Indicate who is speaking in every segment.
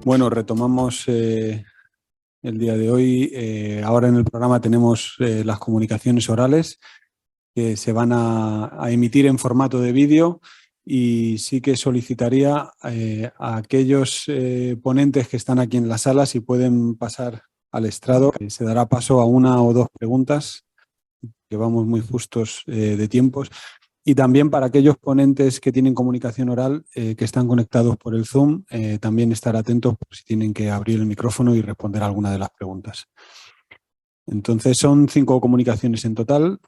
Speaker 1: Bueno, retomamos el día de hoy. Ahora en el programa tenemos las comunicaciones orales que se van a emitir en formato de vídeo y sí que solicitaría a aquellos ponentes que están aquí en la sala si pueden pasar al estrado. Se dará paso a una o dos preguntas, que vamos muy justos de tiempos. Y también para aquellos ponentes que tienen comunicación oral, que están conectados por el Zoom, también estar atentos por si tienen que abrir el micrófono y responder alguna de las preguntas. Entonces son 5 comunicaciones en total.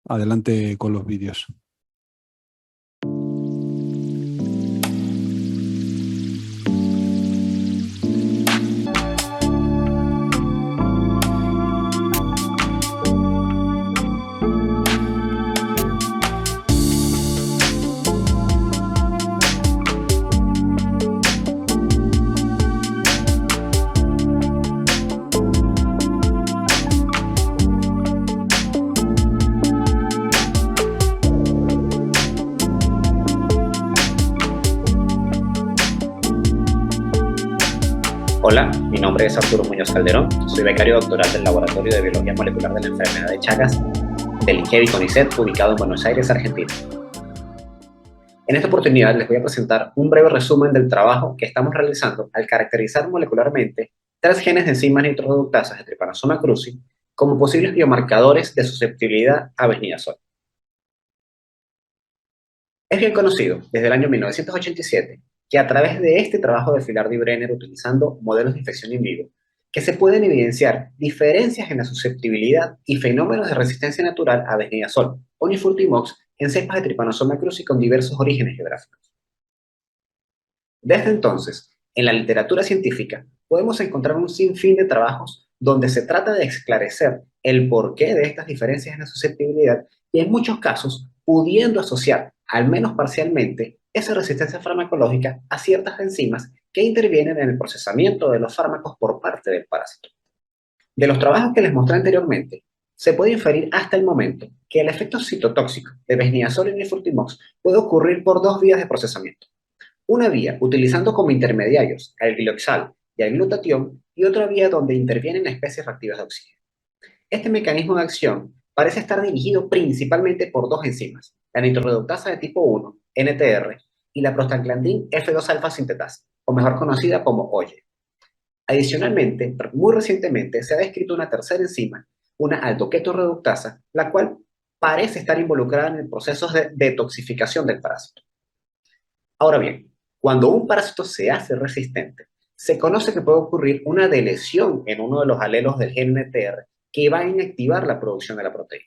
Speaker 1: Adelante con los vídeos.
Speaker 2: Hola, mi nombre es Arturo Muñoz Calderón, soy becario doctoral del Laboratorio de Biología Molecular de la Enfermedad de Chagas del INGEBI CONICET, ubicado en Buenos Aires, Argentina. En esta oportunidad les voy a presentar un breve resumen del trabajo que estamos realizando al caracterizar molecularmente 3 genes de enzimas nitroreductasas de Trypanosoma cruzi como posibles biomarcadores de susceptibilidad a besniazol. Es bien conocido desde el año 1987 que a través de este trabajo de Filardi y Brenner utilizando modelos de infección in vivo, que se pueden evidenciar diferencias en la susceptibilidad y fenómenos de resistencia natural a besniazol o nifurtimox en cepas de Trypanosoma cruzi con diversos orígenes geográficos. Desde entonces, en la literatura científica podemos encontrar un sinfín de trabajos donde se trata de esclarecer el porqué de estas diferencias en la susceptibilidad y en muchos casos pudiendo asociar, al menos parcialmente, esa resistencia farmacológica a ciertas enzimas que intervienen en el procesamiento de los fármacos por parte del parásito. De los trabajos que les mostré anteriormente, se puede inferir hasta el momento que el efecto citotóxico de besniazol y nifurtimox puede ocurrir por 2 vías de procesamiento. Una vía utilizando como intermediarios al glioxal y al glutatión y otra vía donde intervienen especies reactivas de oxígeno. Este mecanismo de acción parece estar dirigido principalmente por 2 enzimas, la nitroreductasa de tipo 1, NTR, y la prostaglandin F2-alfa sintetasa, o mejor conocida como OYE. Adicionalmente, muy recientemente se ha descrito una tercera enzima, una aldoketorreductasa, la cual parece estar involucrada en el proceso de detoxificación del parásito. Ahora bien, cuando un parásito se hace resistente, se conoce que puede ocurrir una delesión en uno de los alelos del gen NTR que va a inactivar la producción de la proteína.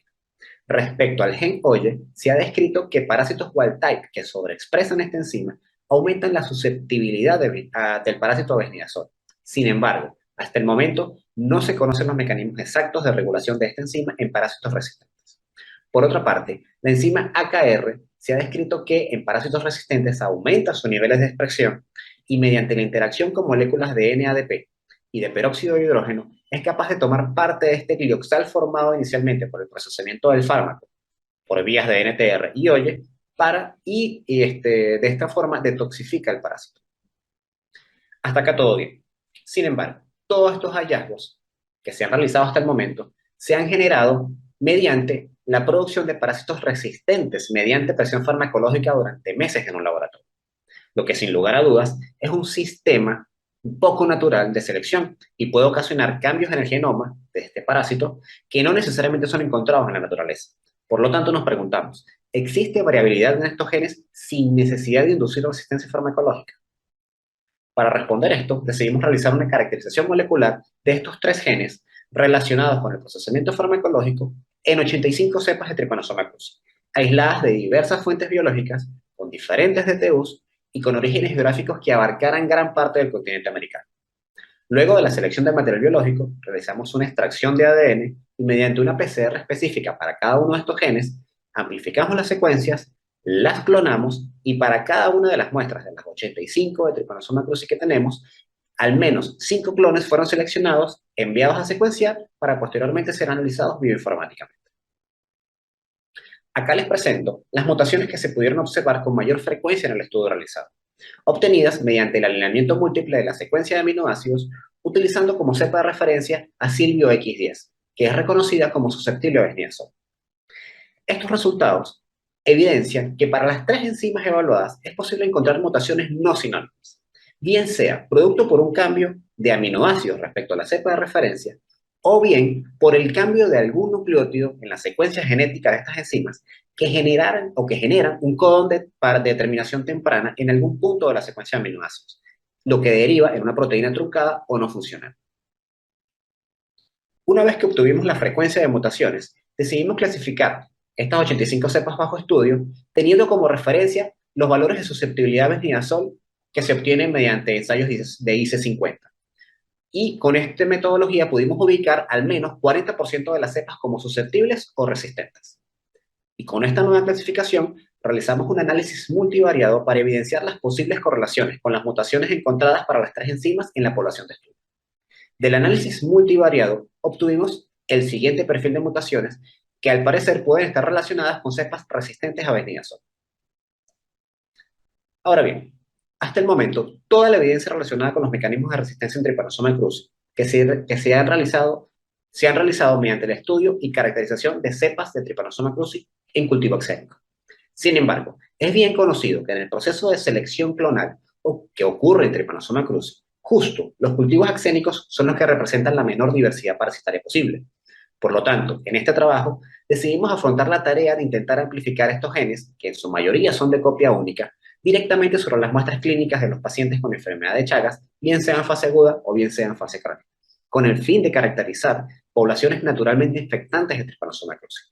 Speaker 2: Respecto al gen OYE, se ha descrito que parásitos wild type que sobreexpresan esta enzima aumentan la susceptibilidad del parásito a besniazol. Sin embargo, hasta el momento no se conocen los mecanismos exactos de regulación de esta enzima en parásitos resistentes. Por otra parte, la enzima AKR se ha descrito que en parásitos resistentes aumenta sus niveles de expresión y mediante la interacción con moléculas de NADP y de peróxido de hidrógeno es capaz de tomar parte de este glioxal formado inicialmente por el procesamiento del fármaco por vías de NTR y OYE de esta forma detoxifica el parásito. Hasta acá todo bien. Sin embargo, todos estos hallazgos que se han realizado hasta el momento se han generado mediante la producción de parásitos resistentes mediante presión farmacológica durante meses en un laboratorio, lo que sin lugar a dudas es un sistema poco natural de selección y puede ocasionar cambios en el genoma de este parásito que no necesariamente son encontrados en la naturaleza. Por lo tanto, nos preguntamos, ¿existe variabilidad en estos genes sin necesidad de inducir resistencia farmacológica? Para responder esto, decidimos realizar una caracterización molecular de estos 3 genes relacionados con el procesamiento farmacológico en 85 cepas de Trypanosoma cruzi, aisladas de diversas fuentes biológicas, con diferentes DTUs y con orígenes geográficos que abarcaran gran parte del continente americano. Luego de la selección del material biológico, realizamos una extracción de ADN y mediante una PCR específica para cada uno de estos genes, amplificamos las secuencias, las clonamos y para cada una de las muestras de las 85 de Trypanosoma cruzi que tenemos, al menos 5 clones fueron seleccionados, enviados a secuenciar para posteriormente ser analizados bioinformáticamente. Acá les presento las mutaciones que se pudieron observar con mayor frecuencia en el estudio realizado. obtenidas mediante el alineamiento múltiple de la secuencia de aminoácidos, utilizando como cepa de referencia a Silvio X10, que es reconocida como susceptible a besniazol. Estos resultados evidencian que para las 3 enzimas evaluadas es posible encontrar mutaciones no sinónimas, bien sea producto por un cambio de aminoácidos respecto a la cepa de referencia, o bien por el cambio de algún nucleótido en la secuencia genética de estas enzimas que generan un codón para determinación temprana en algún punto de la secuencia de aminoácidos, lo que deriva en una proteína truncada o no funcional. Una vez que obtuvimos la frecuencia de mutaciones, decidimos clasificar estas 85 cepas bajo estudio, teniendo como referencia los valores de susceptibilidad a besniazol que se obtienen mediante ensayos de IC50. Y con esta metodología pudimos ubicar al menos 40% de las cepas como susceptibles o resistentes. Y con esta nueva clasificación, realizamos un análisis multivariado para evidenciar las posibles correlaciones con las mutaciones encontradas para las 3 enzimas en la población de estudio. Del análisis multivariado, obtuvimos el siguiente perfil de mutaciones que al parecer pueden estar relacionadas con cepas resistentes a besniazol. Ahora bien, hasta el momento, toda la evidencia relacionada con los mecanismos de resistencia en Trypanosoma cruzi se han realizado mediante el estudio y caracterización de cepas de Trypanosoma cruzi en cultivo excénico. Sin embargo, es bien conocido que en el proceso de selección clonal que ocurre en Trypanosoma cruzi, justo los cultivos axénicos son los que representan la menor diversidad parasitaria posible. Por lo tanto, en este trabajo, decidimos afrontar la tarea de intentar amplificar estos genes, que en su mayoría son de copia única, directamente sobre las muestras clínicas de los pacientes con enfermedad de Chagas, bien sea en fase aguda o bien sea en fase crónica, con el fin de caracterizar poblaciones naturalmente infectantes de Trypanosoma cruzi.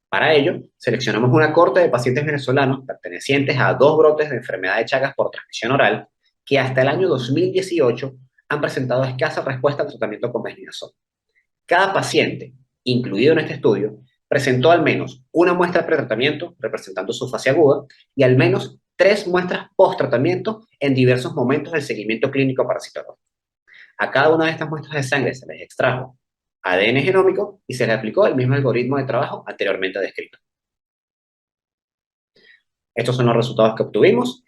Speaker 2: Para ello, seleccionamos una cohorte de pacientes venezolanos pertenecientes a 2 brotes de enfermedad de Chagas por transmisión oral, que hasta el año 2018 han presentado escasa respuesta al tratamiento con besniazol. Cada paciente, incluido en este estudio, presentó al menos una muestra pretratamiento, representando su fase aguda, y al menos 3 muestras post-tratamiento en diversos momentos del seguimiento clínico parasitológico. A cada una de estas muestras de sangre se les extrajo ADN genómico y se les aplicó el mismo algoritmo de trabajo anteriormente descrito. Estos son los resultados que obtuvimos.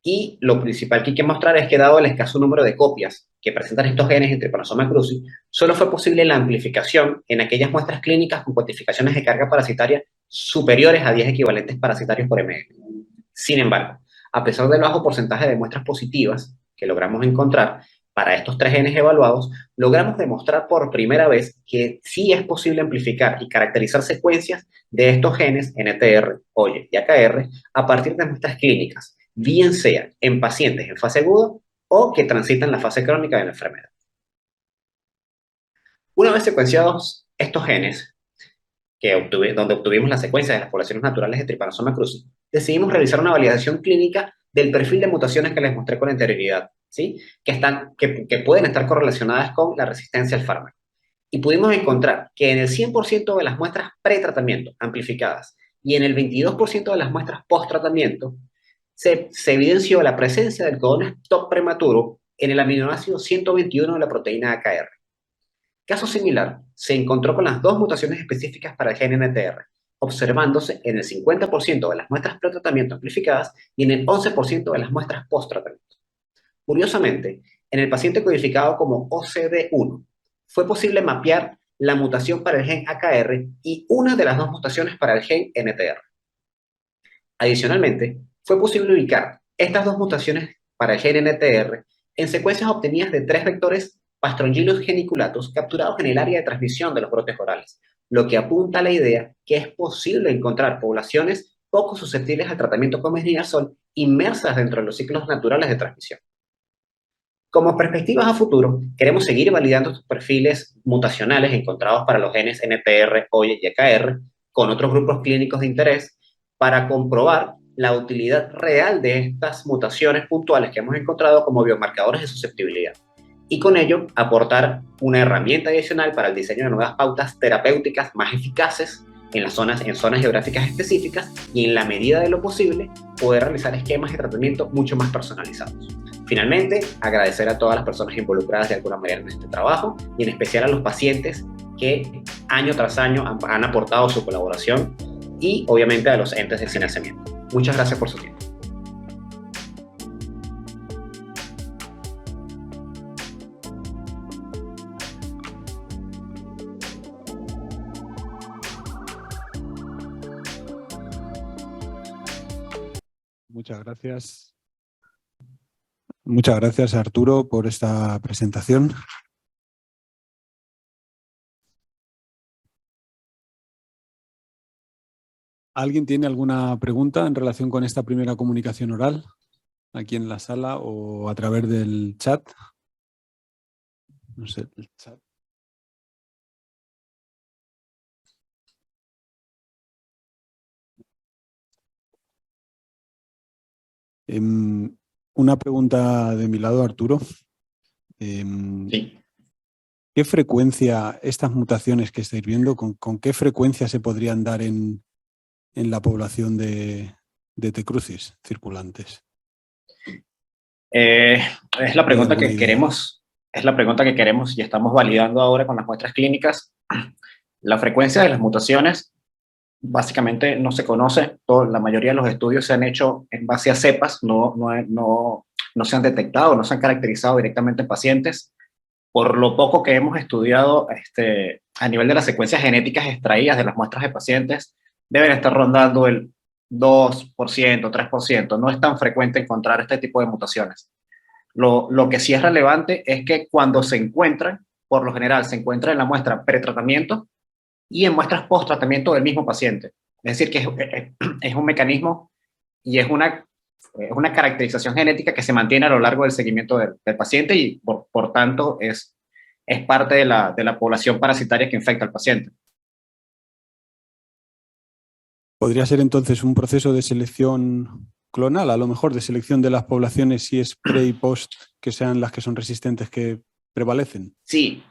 Speaker 2: Y lo principal que hay que mostrar es que, dado el escaso número de copias que presentan estos genes en Trypanosoma cruzi, solo fue posible la amplificación en aquellas muestras clínicas con cuantificaciones de carga parasitaria superiores a 10 equivalentes parasitarios por ml. Sin embargo, a pesar del bajo porcentaje de muestras positivas que logramos encontrar para estos 3 genes evaluados, logramos demostrar por primera vez que sí es posible amplificar y caracterizar secuencias de estos genes NTR, OYE y AKR a partir de muestras clínicas, bien sea en pacientes en fase aguda o que transitan la fase crónica de la enfermedad. Una vez secuenciados estos genes, donde obtuvimos la secuencia de las poblaciones naturales de Trypanosoma cruzi, decidimos realizar una validación clínica del perfil de mutaciones que les mostré con anterioridad, ¿sí? que pueden estar correlacionadas con la resistencia al fármaco. Y pudimos encontrar que en el 100% de las muestras pretratamiento amplificadas y en el 22% de las muestras post-tratamiento, se evidenció la presencia del codón stop prematuro en el aminoácido 121 de la proteína AKR. Caso similar se encontró con las 2 mutaciones específicas para el gen NTR, observándose en el 50% de las muestras pretratamiento amplificadas y en el 11% de las muestras post-tratamiento. Curiosamente, en el paciente codificado como OCD1, fue posible mapear la mutación para el gen AKR y una de las 2 mutaciones para el gen NTR. Adicionalmente, fue posible ubicar estas 2 mutaciones para el gen NTR en secuencias obtenidas de 3 vectores Pastrongylus geniculatus capturados en el área de transmisión de los brotes orales, lo que apunta a la idea que es posible encontrar poblaciones poco susceptibles al tratamiento con besniazol inmersas dentro de los ciclos naturales de transmisión. Como perspectivas a futuro, queremos seguir validando estos perfiles mutacionales encontrados para los genes NTR, OYE y AKR con otros grupos clínicos de interés para comprobar la utilidad real de estas mutaciones puntuales que hemos encontrado como biomarcadores de susceptibilidad y con ello aportar una herramienta adicional para el diseño de nuevas pautas terapéuticas más eficaces en zonas geográficas específicas y, en la medida de lo posible, poder realizar esquemas de tratamiento mucho más personalizados. Finalmente, agradecer a todas las personas involucradas de alguna manera en este trabajo y en especial a los pacientes que año tras año han aportado su colaboración y obviamente a los entes del financiamiento. Muchas gracias por su tiempo.
Speaker 1: Muchas gracias. Muchas gracias, Arturo, por esta presentación. ¿Alguien tiene alguna pregunta en relación con esta primera comunicación oral? Aquí en la sala o a través del chat. No sé, el chat. Una pregunta de mi lado, Arturo.
Speaker 2: Sí.
Speaker 1: ¿Qué frecuencia estas mutaciones que estáis viendo, con qué frecuencia se podrían dar en la población de T. crucis circulantes?
Speaker 2: Es la pregunta que queremos, y estamos validando ahora con las muestras clínicas. La frecuencia de las mutaciones básicamente no se conoce. La mayoría de los estudios se han hecho en base a cepas, no se han detectado, no se han caracterizado directamente en pacientes. Por lo poco que hemos estudiado a nivel de las secuencias genéticas extraídas de las muestras de pacientes, deben estar rondando el 2%, 3%. No es tan frecuente encontrar este tipo de mutaciones. Lo que sí es relevante es que cuando se encuentran, por lo general se encuentra en la muestra pretratamiento y en muestras post-tratamiento del mismo paciente. Es decir, que es un mecanismo y es una caracterización genética que se mantiene a lo largo del seguimiento del paciente y por tanto es parte de la población parasitaria que infecta al paciente.
Speaker 1: ¿Podría ser entonces un proceso de selección clonal, a lo mejor de selección de las poblaciones si es pre y post, que sean las que son resistentes que prevalecen?
Speaker 2: Sí,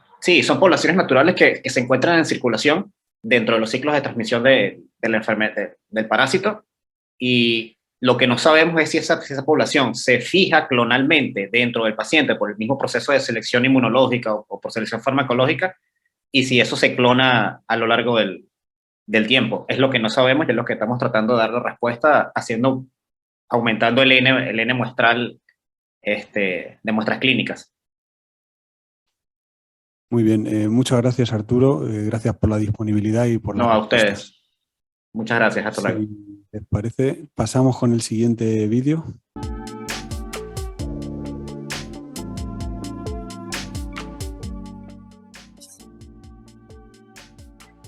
Speaker 2: son poblaciones naturales que se encuentran en circulación dentro de los ciclos de transmisión de la enfermedad, del parásito, y lo que no sabemos es si esa población se fija clonalmente dentro del paciente por el mismo proceso de selección inmunológica o por selección farmacológica, y si eso se clona a lo largo del tiempo. Es lo que no sabemos y es lo que estamos tratando de dar la respuesta aumentando el N muestral de muestras clínicas.
Speaker 1: Muy bien, muchas gracias, Arturo. Gracias por la disponibilidad y por las respuestas.
Speaker 2: A ustedes. Muchas gracias, hasta luego.
Speaker 1: Si les parece, pasamos con el siguiente vídeo.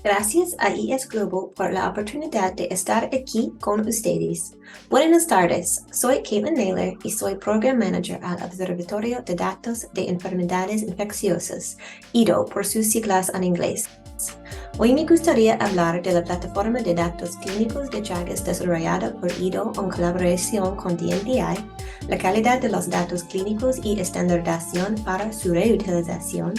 Speaker 3: Gracias a IS Global por la oportunidad de estar aquí con ustedes. Buenas tardes, soy Caitlin Naylor y soy Program Manager al Observatorio de Datos de Enfermedades Infecciosas, IDO por sus siglas en inglés. Hoy me gustaría hablar de la plataforma de datos clínicos de Chagas desarrollada por IDO en colaboración con DNPI, la calidad de los datos clínicos y estandarización para su reutilización,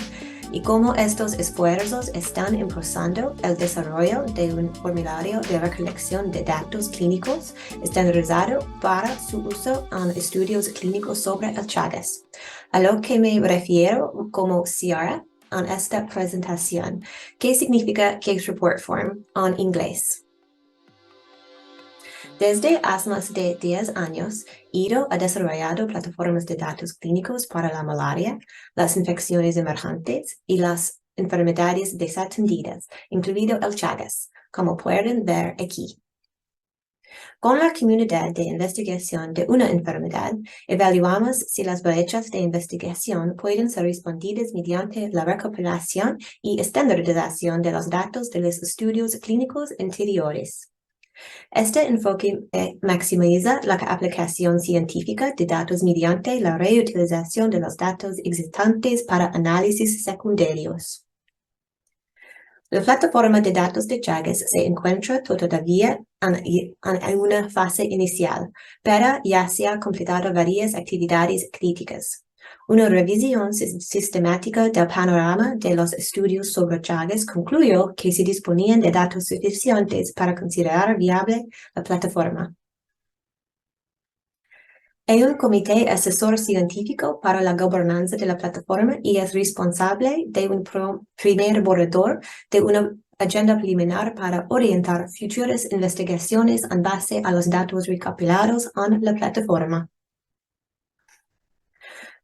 Speaker 3: y cómo estos esfuerzos están impulsando el desarrollo de un formulario de recolección de datos clínicos estandarizado para su uso en estudios clínicos sobre el Chagas, a lo que me refiero como CIARA en esta presentación, que significa Case Report Form en inglés. Desde hace más de 10 años, IDO ha desarrollado plataformas de datos clínicos para la malaria, las infecciones emergentes y las enfermedades desatendidas, incluido el Chagas, como pueden ver aquí. Con la comunidad de investigación de una enfermedad, evaluamos si las brechas de investigación pueden ser respondidas mediante la recopilación y estandarización de los datos de los estudios clínicos anteriores. Este enfoque maximiza la aplicación científica de datos mediante la reutilización de los datos existentes para análisis secundarios. La plataforma de datos de Chagas se encuentra todavía en una fase inicial, pero ya se han completado varias actividades críticas. Una revisión sistemática del panorama de los estudios sobre Chagas concluyó que se disponían de datos suficientes para considerar viable la plataforma. Hay un comité asesor científico para la gobernanza de la plataforma y es responsable de un primer borrador de una agenda preliminar para orientar futuras investigaciones en base a los datos recopilados en la plataforma.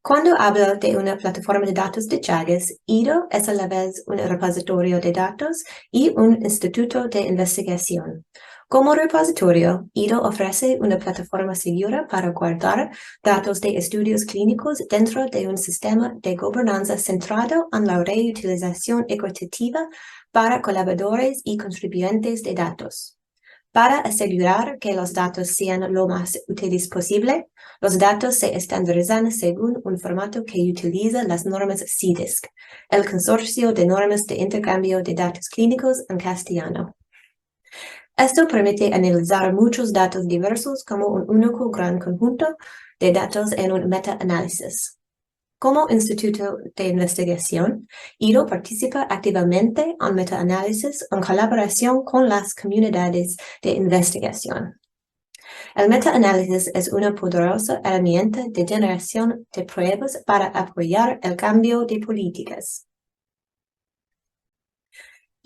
Speaker 3: Cuando hablo de una plataforma de datos de Chagas, IDO es a la vez un repositorio de datos y un instituto de investigación. Como repositorio, IDO ofrece una plataforma segura para guardar datos de estudios clínicos dentro de un sistema de gobernanza centrado en la reutilización equitativa para colaboradores y contribuyentes de datos. Para asegurar que los datos sean lo más útiles posible, los datos se estandarizan según un formato que utiliza las normas CDISC, el Consorcio de Normas de Intercambio de Datos Clínicos en castellano. Esto permite analizar muchos datos diversos como un único gran conjunto de datos en un meta-análisis. Como instituto de investigación, IDO participa activamente en metaanálisis en colaboración con las comunidades de investigación. El metaanálisis es una poderosa herramienta de generación de pruebas para apoyar el cambio de políticas.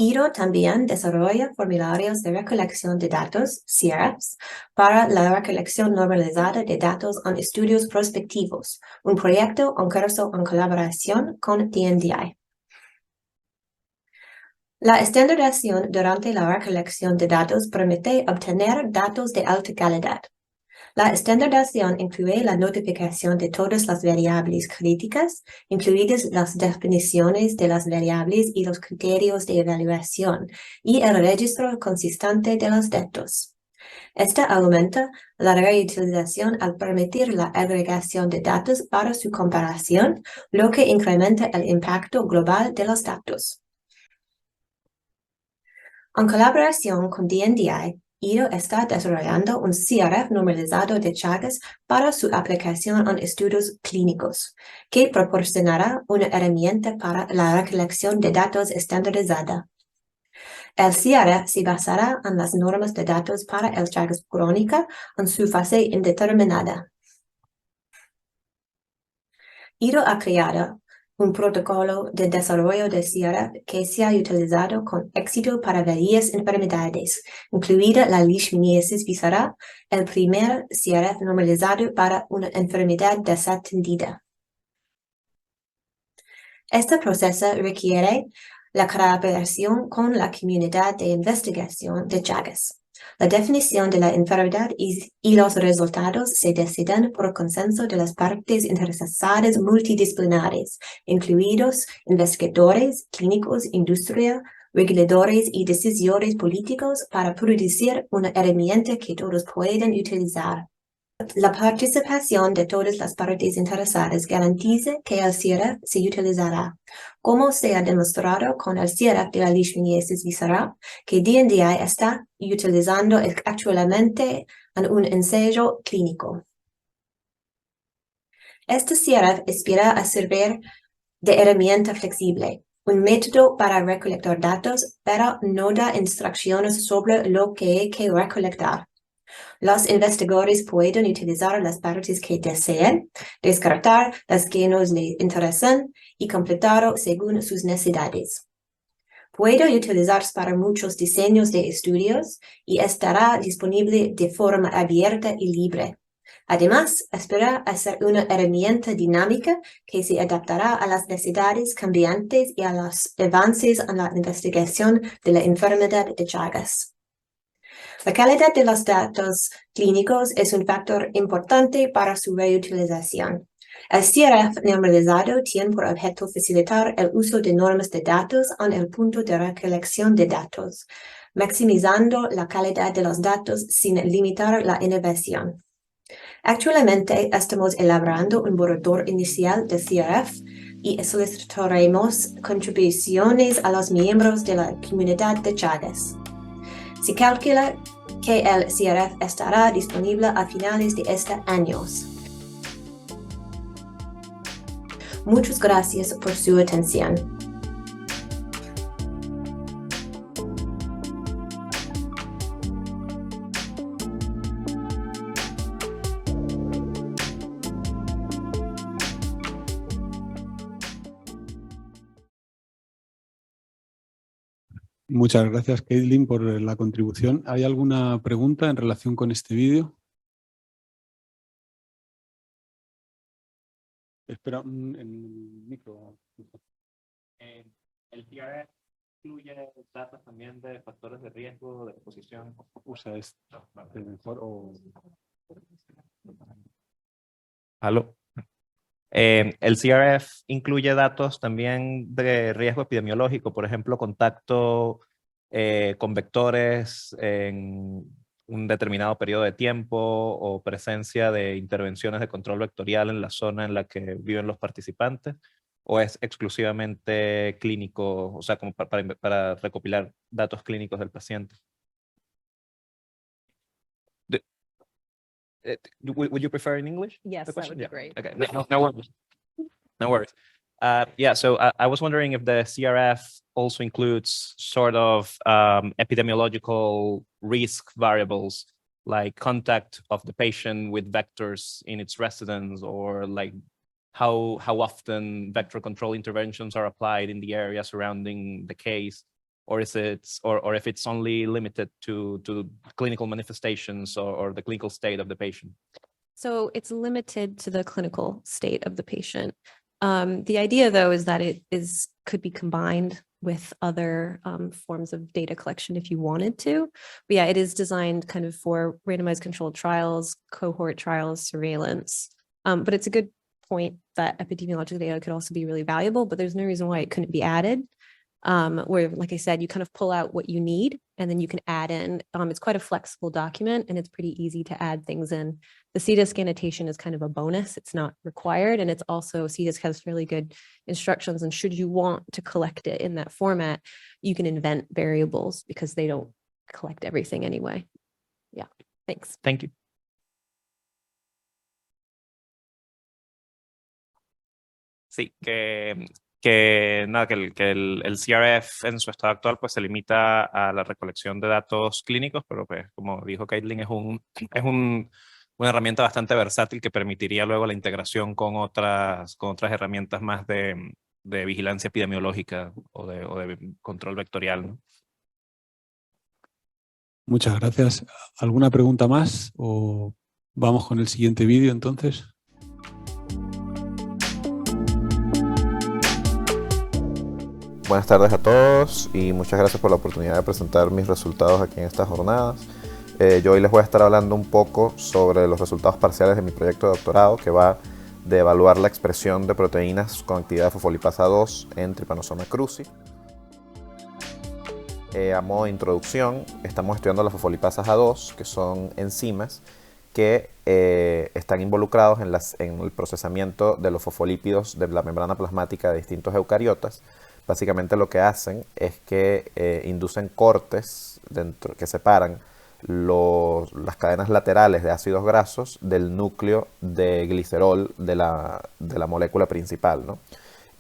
Speaker 3: IDO también desarrolla formularios de recolección de datos, CRFs, para la recolección normalizada de datos en estudios prospectivos, un proyecto en curso en colaboración con DNDi. La estandarización durante la recolección de datos permite obtener datos de alta calidad. La estandarización incluye la notificación de todas las variables críticas, incluidas las definiciones de las variables y los criterios de evaluación, y el registro consistente de los datos. Esta aumenta la reutilización al permitir la agregación de datos para su comparación, lo que incrementa el impacto global de los datos. En colaboración con DNDi, IDO está desarrollando un CRF normalizado de Chagas para su aplicación en estudios clínicos, que proporcionará una herramienta para la recolección de datos estandarizada. El CRF se basará en las normas de datos para el Chagas crónica en su fase indeterminada. IDO ha creado un protocolo de desarrollo de CRF que se ha utilizado con éxito para varias enfermedades, incluida la leishmaniasis visceral, el primer CRF normalizado para una enfermedad desatendida. Este proceso requiere la colaboración con la comunidad de investigación de Chagas. La definición de la enfermedad y los resultados se deciden por consenso de las partes interesadas multidisciplinares, incluidos investigadores, clínicos, industria, reguladores y decisores políticos para producir una herramienta que todos puedan utilizar. La participación de todas las partes interesadas garantiza que el CRF se utilizará, como se ha demostrado con el CRF de la leishmaniasis visceral, que DNDi está utilizando actualmente en un ensayo clínico. Este CRF aspira a servir de herramienta flexible, un método para recolectar datos, pero no da instrucciones sobre lo que hay que recolectar. Los investigadores pueden utilizar las partes que deseen, descartar las que no les interesan y completarlo según sus necesidades. Puede utilizarse para muchos diseños de estudios y estará disponible de forma abierta y libre. Además, aspira a ser una herramienta dinámica que se adaptará a las necesidades cambiantes y a los avances en la investigación de la enfermedad de Chagas. La calidad de los datos clínicos es un factor importante para su reutilización. El CRF normalizado tiene por objeto facilitar el uso de normas de datos en el punto de recolección de datos, maximizando la calidad de los datos sin limitar la innovación. Actualmente estamos elaborando un borrador inicial de CRF y solicitaremos contribuciones a los miembros de la comunidad de Chagas. Se calcula que el CRF estará disponible a finales de este año. Muchas gracias por su atención.
Speaker 1: Muchas gracias, Caitlin, por la contribución. ¿Hay alguna pregunta en relación con este vídeo? Espera, el micro.
Speaker 4: El CRF incluye datos también de factores de riesgo, de exposición.
Speaker 1: Usa es mejor o...
Speaker 4: ¿Aló? El CRF incluye datos también de riesgo epidemiológico, por ejemplo, contacto con vectores en un determinado periodo de tiempo o presencia de intervenciones de control vectorial en la zona en la que viven los participantes, o es exclusivamente clínico, o sea, como para recopilar datos clínicos del paciente. Would you prefer in English?
Speaker 5: Yes,
Speaker 4: the
Speaker 5: that
Speaker 4: question?
Speaker 5: would be
Speaker 4: Yeah.
Speaker 5: great.
Speaker 4: Okay, no worries. No worries. Yeah, so I was wondering if the CRF also includes sort of epidemiological risk variables like contact of the patient with vectors in its residence, or like how often vector control interventions are applied in the area surrounding the case, or is it, or if it's only limited to clinical manifestations or the clinical state of the patient.
Speaker 5: So it's limited to the clinical state of the patient. The idea, though, is that it could be combined with other forms of data collection if you wanted to. But yeah, it is designed kind of for randomized controlled trials, cohort trials, surveillance. But it's a good point that epidemiological data could also be really valuable, but there's no reason why it couldn't be added. Where, like I said, you kind of pull out what you need and then you can add in. It's quite a flexible document and it's pretty easy to add things in. The CDISC annotation is kind of a bonus. It's not required. And it's also, CDISC has really good instructions. And should you want to collect it in that format, you can invent variables because they don't collect everything anyway. Yeah, thanks.
Speaker 4: Thank you. Sí, nada, que el CRF en su estado actual pues se limita a la recolección de datos clínicos, pero pues como dijo Caitlin, es una herramienta bastante versátil que permitiría luego la integración con otras herramientas más de vigilancia epidemiológica o de control vectorial, ¿no?
Speaker 1: Muchas gracias. ¿Alguna pregunta más o vamos con el siguiente vídeo entonces?
Speaker 6: Buenas tardes a todos y muchas gracias por la oportunidad de presentar mis resultados aquí en estas jornadas. Yo hoy les voy a estar hablando un poco sobre los resultados parciales de mi proyecto de doctorado, que va de evaluar la expresión de proteínas con actividad de fosfolipasa 2 en Trypanosoma cruzi. A modo de introducción, estamos estudiando las fosfolipasas A2, que son enzimas que están involucrados en el procesamiento de los fosfolípidos de la membrana plasmática de distintos eucariotas. Básicamente lo que hacen es que inducen cortes que separan las cadenas laterales de ácidos grasos del núcleo de glicerol de la molécula principal, ¿no?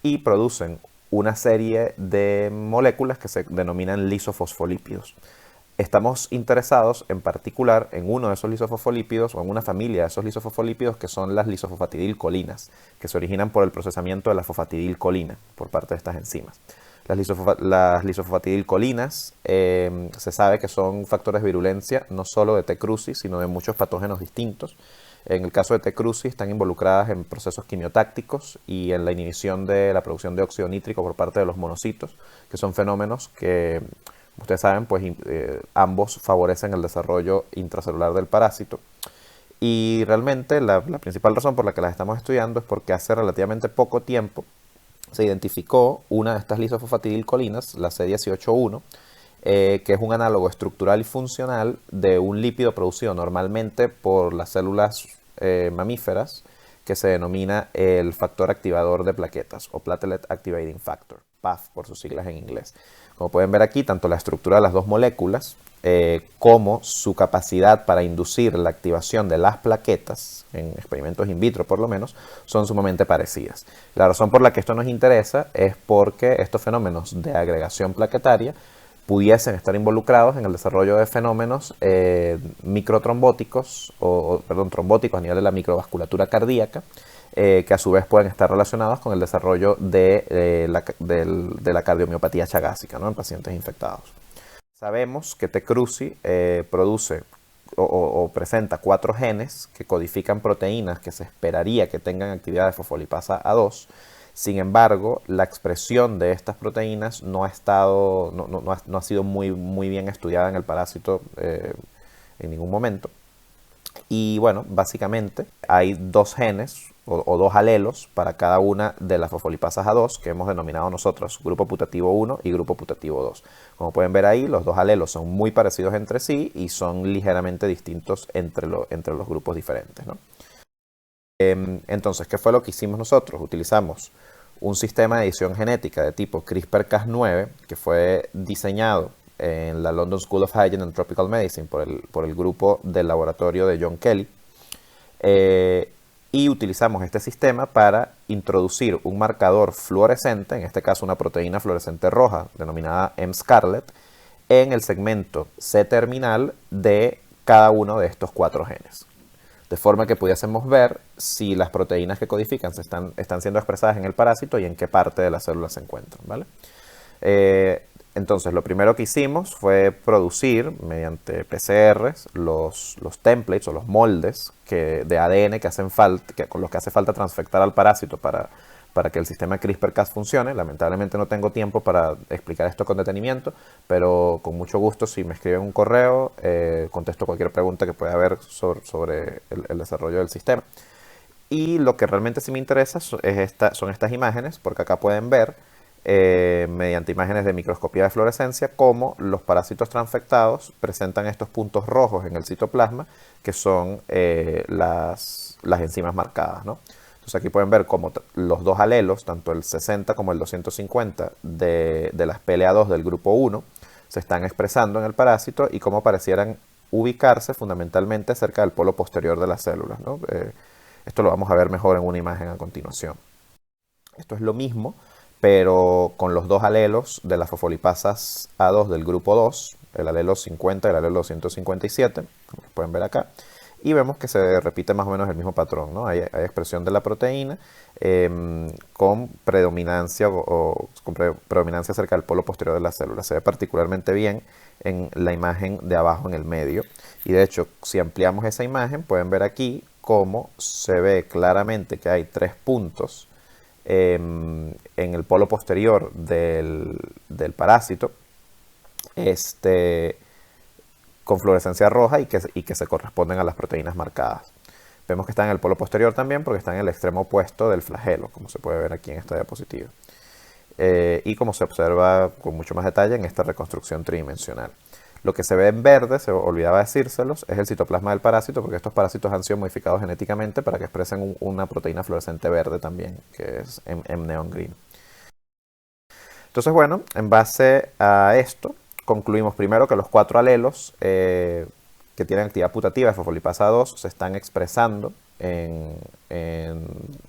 Speaker 6: Y producen una serie de moléculas que se denominan lisofosfolípidos. Estamos interesados en particular en uno de esos lisofosfolípidos o en una familia de esos lisofosfolípidos que son las lisofosfatidilcolinas, que se originan por el procesamiento de la fosfatidilcolina por parte de estas enzimas. Las lisofosfatidilcolinas se sabe que son factores de virulencia no solo de T. cruzi, sino de muchos patógenos distintos. En el caso de T. cruzi están involucradas en procesos quimiotácticos y en la inhibición de la producción de óxido nítrico por parte de los monocitos, que son fenómenos que, ustedes saben, pues ambos favorecen el desarrollo intracelular del parásito. Y realmente la principal razón por la que las estamos estudiando es porque hace relativamente poco tiempo se identificó una de estas lisofosfatidilcolinas, la C18-1, que es un análogo estructural y funcional de un lípido producido normalmente por las células mamíferas que se denomina el factor activador de plaquetas o Platelet Activating Factor, PAF por sus siglas en inglés. Como pueden ver aquí, tanto la estructura de las dos moléculas como su capacidad para inducir la activación de las plaquetas, en experimentos in vitro por lo menos, son sumamente parecidas. La razón por la que esto nos interesa es porque estos fenómenos de agregación plaquetaria pudiesen estar involucrados en el desarrollo de fenómenos microtrombóticos, trombóticos a nivel de la microvasculatura cardíaca, que a su vez pueden estar relacionados con el desarrollo de la cardiomiopatía chagásica, ¿no?, en pacientes infectados. Sabemos que T. cruzi produce o presenta 4 genes que codifican proteínas que se esperaría que tengan actividad de fosfolipasa A2, Sin embargo, la expresión de estas proteínas no ha sido muy bien estudiada en el parásito en ningún momento. Y bueno, básicamente hay dos genes o dos alelos para cada una de las fosfolipasas A2 que hemos denominado nosotros grupo putativo 1 y grupo putativo 2. Como pueden ver ahí, los dos alelos son muy parecidos entre sí y son ligeramente distintos entre los grupos diferentes, ¿no? Entonces, ¿qué fue lo que hicimos nosotros? Utilizamos un sistema de edición genética de tipo CRISPR-Cas9 que fue diseñado en la London School of Hygiene and Tropical Medicine por el grupo del laboratorio de John Kelly. Y utilizamos este sistema para introducir un marcador fluorescente, en este caso una proteína fluorescente roja denominada M-Scarlet, en el segmento C-terminal de cada uno de estos 4 genes. De forma que pudiésemos ver si las proteínas que codifican están siendo expresadas en el parásito y en qué parte de la célula se encuentran, ¿vale? Entonces, lo primero que hicimos fue producir, mediante PCRs, los templates o los moldes de ADN que hacen falta, con los que hace falta transfectar al parásito para que el sistema CRISPR-Cas funcione. Lamentablemente no tengo tiempo para explicar esto con detenimiento, pero con mucho gusto, si me escriben un correo, contesto cualquier pregunta que pueda haber sobre el desarrollo del sistema. Y lo que realmente sí me interesa son estas imágenes, porque acá pueden ver, mediante imágenes de microscopía de fluorescencia, cómo los parásitos transfectados presentan estos puntos rojos en el citoplasma, que son las enzimas marcadas, ¿no? Entonces aquí pueden ver cómo los dos alelos, tanto el 60 como el 250 de las PLA2 del grupo 1, se están expresando en el parásito y cómo parecieran ubicarse fundamentalmente cerca del polo posterior de las células, ¿no? Esto lo vamos a ver mejor en una imagen a continuación. Esto es lo mismo, pero con los dos alelos de las fosfolipasas A2 del grupo 2, el alelo 50 y el alelo 257, como pueden ver acá, y vemos que se repite más o menos el mismo patrón, ¿no? Hay expresión de la proteína con predominancia con predominancia cerca del polo posterior de la célula. Se ve particularmente bien en la imagen de abajo en el medio. Y de hecho, si ampliamos esa imagen, pueden ver aquí cómo se ve claramente que hay 3 puntos en el polo posterior del parásito, con fluorescencia roja y que se corresponden a las proteínas marcadas. Vemos que está en el polo posterior también porque está en el extremo opuesto del flagelo, como se puede ver aquí en esta diapositiva. Y como se observa con mucho más detalle en esta reconstrucción tridimensional. Lo que se ve en verde, se olvidaba decírselos, es el citoplasma del parásito, porque estos parásitos han sido modificados genéticamente para que expresen una proteína fluorescente verde también, que es M-neon green. Entonces, bueno, en base a esto, concluimos primero que los 4 alelos que tienen actividad putativa de fosfolipasa 2 se están expresando en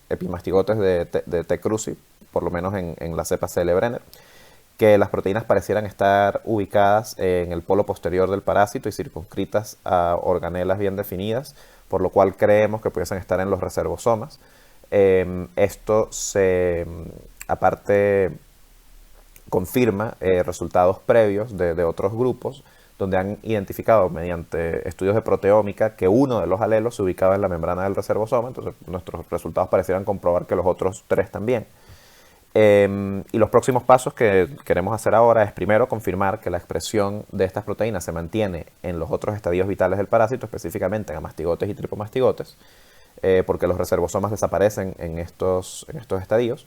Speaker 6: epimastigotes de T. cruzi, por lo menos en la cepa C. Brenner, que las proteínas parecieran estar ubicadas en el polo posterior del parásito y circunscritas a organelas bien definidas, por lo cual creemos que pudiesen estar en los reservosomas. Esto aparte confirma resultados previos de otros grupos donde han identificado mediante estudios de proteómica que uno de los alelos se ubicaba en la membrana del reservosoma. Entonces nuestros resultados parecieran comprobar que los otros 3 también. Y los próximos pasos que queremos hacer ahora es primero confirmar que la expresión de estas proteínas se mantiene en los otros estadios vitales del parásito, específicamente en amastigotes y tripomastigotes, porque los reservosomas desaparecen en estos estadios.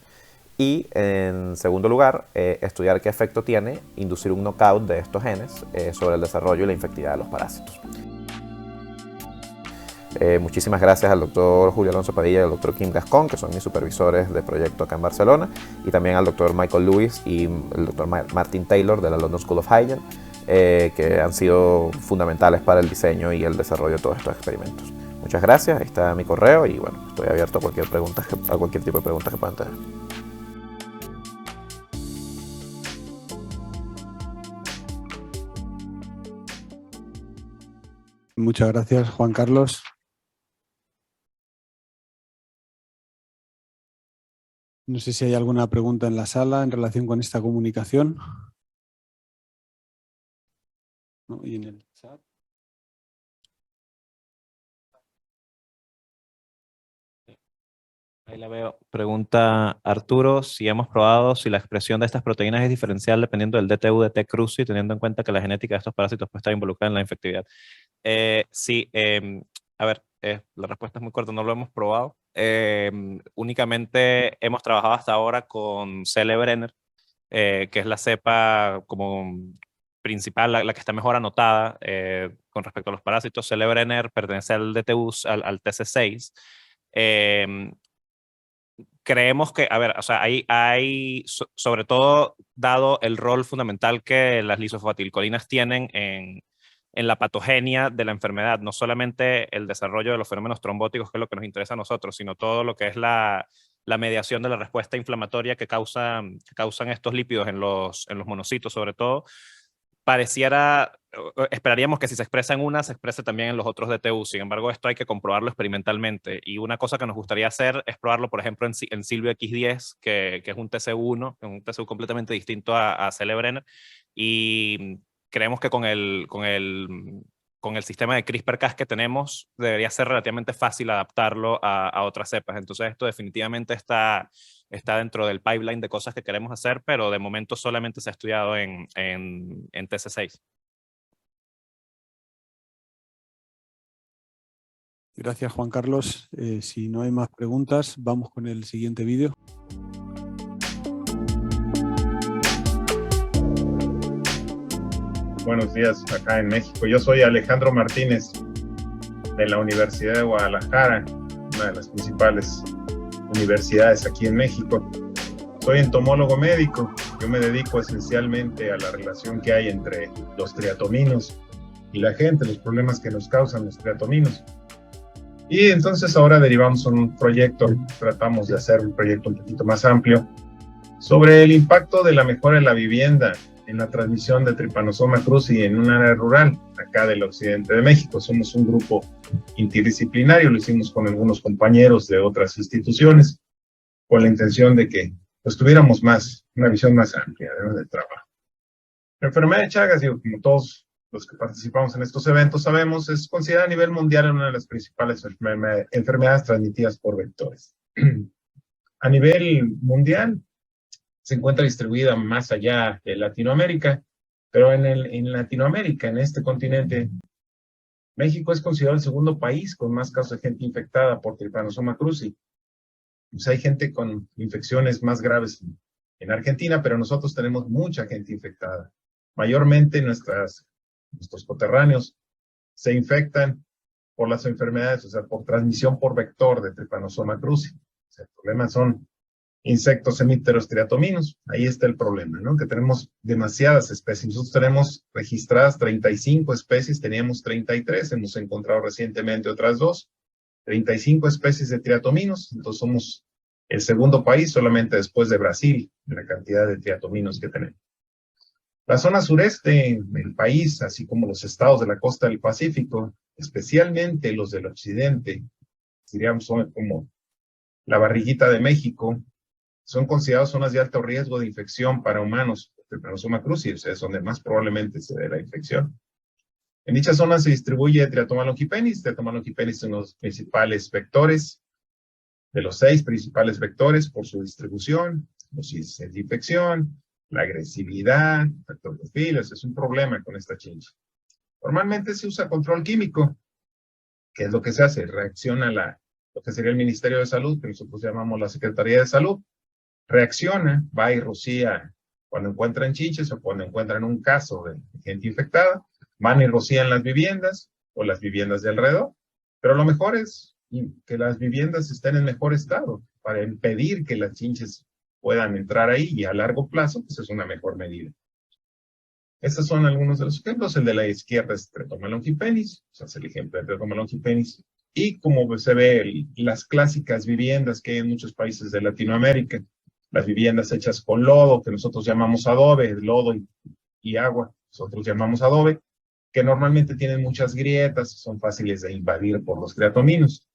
Speaker 6: Y en segundo lugar, estudiar qué efecto tiene inducir un knockout de estos genes sobre el desarrollo y la infectividad de los parásitos. Muchísimas gracias al doctor Julio Alonso Padilla y al doctor Kim Gascón, que son mis supervisores de proyecto acá en Barcelona, y también al doctor Michael Lewis y el doctor Martin Taylor de la London School of Hygiene, que han sido fundamentales para el diseño y el desarrollo de todos estos experimentos. Muchas gracias, ahí está mi correo y bueno, estoy abierto a cualquier tipo de preguntas que puedan tener.
Speaker 1: Muchas gracias, Juan Carlos. No sé si hay alguna pregunta en la sala en relación con esta comunicación. ¿No? Y en el chat.
Speaker 4: Ahí la veo. Pregunta Arturo si hemos probado si la expresión de estas proteínas es diferencial dependiendo del DTU-DT cruzi, teniendo en cuenta que la genética de estos parásitos puede estar involucrada en la infectividad. Sí, a ver, la respuesta es muy corta, no lo hemos probado. Únicamente hemos trabajado hasta ahora con Celebrenner, que es la cepa como principal, la que está mejor anotada con respecto a los parásitos. Celebrenner pertenece al DTU, al TC6. Creemos que, a ver, o sea, sobre todo dado el rol fundamental que las lisofosfatilcolinas tienen en la patogenia de la enfermedad, no solamente el desarrollo de los fenómenos trombóticos, que es lo que nos interesa a nosotros, sino todo lo que es la mediación de la respuesta inflamatoria que causan estos lípidos en los monocitos, sobre todo. Esperaríamos que si se expresa en una, se exprese también en los otros DTU. Sin embargo, esto hay que comprobarlo experimentalmente. Y una cosa que nos gustaría hacer es probarlo, por ejemplo, en Silvio X10, que es un TCU1, un TCU completamente distinto a Celebrenner. Y creemos que con el sistema de CRISPR-Cas que tenemos, debería ser relativamente fácil adaptarlo a otras cepas. Entonces, esto definitivamente está dentro del pipeline de cosas que queremos hacer, pero de momento solamente se ha estudiado en TC6.
Speaker 1: Gracias, Juan Carlos. Si no hay más preguntas, vamos con el siguiente vídeo.
Speaker 7: Buenos días acá en México. Yo soy Alejandro Martínez de la Universidad de Guadalajara, una de las principales universidades aquí en México. Soy entomólogo médico. Yo me dedico esencialmente a la relación que hay entre los triatominos y la gente, los problemas que nos causan los triatominos. Y entonces ahora derivamos un proyecto, tratamos de hacer un proyecto un poquito más amplio sobre el impacto de la mejora en la vivienda en la transmisión de Trypanosoma cruzi en un área rural, acá del occidente de México. Somos un grupo interdisciplinario, lo hicimos con algunos compañeros de otras instituciones, con la intención de que pues, tuviéramos una visión más amplia del trabajo. La enfermedad de Chagas, como todos los que participamos en estos eventos sabemos, es considerada a nivel mundial una de las principales enfermedades transmitidas por vectores. A nivel mundial, se encuentra distribuida más allá de Latinoamérica, pero en Latinoamérica, en este continente, México es considerado el segundo país con más casos de gente infectada por Trypanosoma cruzi. Pues hay gente con infecciones más graves en Argentina, pero nosotros tenemos mucha gente infectada. Mayormente nuestros coterráneos se infectan por las enfermedades, o sea, por transmisión por vector de Trypanosoma cruzi. O sea, el problema son insectos hemípteros triatominos. Ahí está el problema, ¿no? Que tenemos demasiadas especies. Nosotros tenemos registradas 35 especies, teníamos 33, hemos encontrado recientemente otras 2, 35 especies de triatominos, entonces somos el segundo país solamente después de Brasil, en la cantidad de triatominos que tenemos. La zona sureste del país, así como los estados de la costa del Pacífico, especialmente los del occidente, diríamos como la barriguita de México, son considerados zonas de alto riesgo de infección para humanos, Trypanosoma cruzi, o sea, es donde más probablemente se dé la infección. En dicha zona se distribuye Triatoma longipennis. Triatoma longipennis son los principales vectores, de los 6 principales vectores por su distribución, los índices de infección, la agresividad, factor de filas, es un problema con esta chincha. Normalmente se usa control químico, que es lo que se hace, reacciona lo que sería el Ministerio de Salud, que nosotros llamamos la Secretaría de Salud, reacciona, va y rocía cuando encuentran chinches o cuando encuentran un caso de gente infectada, van y rocían las viviendas o las viviendas de alrededor, pero lo mejor es que las viviendas estén en mejor estado para impedir que las chinches puedan entrar ahí y a largo plazo, pues es una mejor medida. Estos son algunos de los ejemplos. El de la izquierda es Triatoma longipennis, o sea, es el ejemplo de Triatoma longipennis. Y como se ve, las clásicas viviendas que hay en muchos países de Latinoamérica, las viviendas hechas con lodo, que nosotros llamamos adobe, lodo y agua, nosotros llamamos adobe, que normalmente tienen muchas grietas, son fáciles de invadir por los triatominos.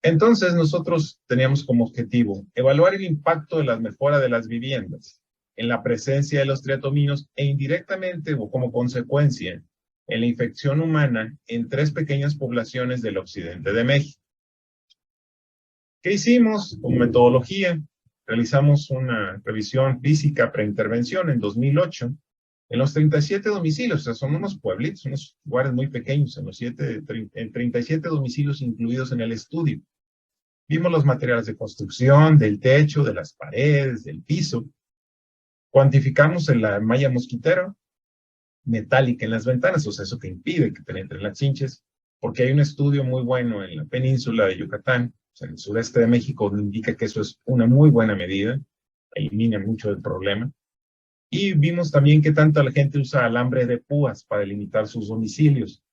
Speaker 7: Entonces nosotros teníamos como objetivo evaluar el impacto de la mejora de las viviendas en la presencia de los triatominos e indirectamente o como consecuencia en la infección humana en 3 pequeñas poblaciones del occidente de México. ¿Qué hicimos? Con metodología, realizamos una revisión física preintervención en 2008 en los 37 domicilios, o sea, son unos pueblitos, unos lugares muy pequeños, en 37 domicilios incluidos en el estudio. Vimos los materiales de construcción, del techo, de las paredes, del piso. Cuantificamos la malla mosquitero metálica en las ventanas, o sea, eso que impide que penetren las chinches, porque hay un estudio muy bueno en la península de Yucatán, o sea, en el sureste de México, que indica que eso es una muy buena medida, elimina mucho del problema. Y vimos también que tanta la gente usa alambre de púas para delimitar sus domicilios,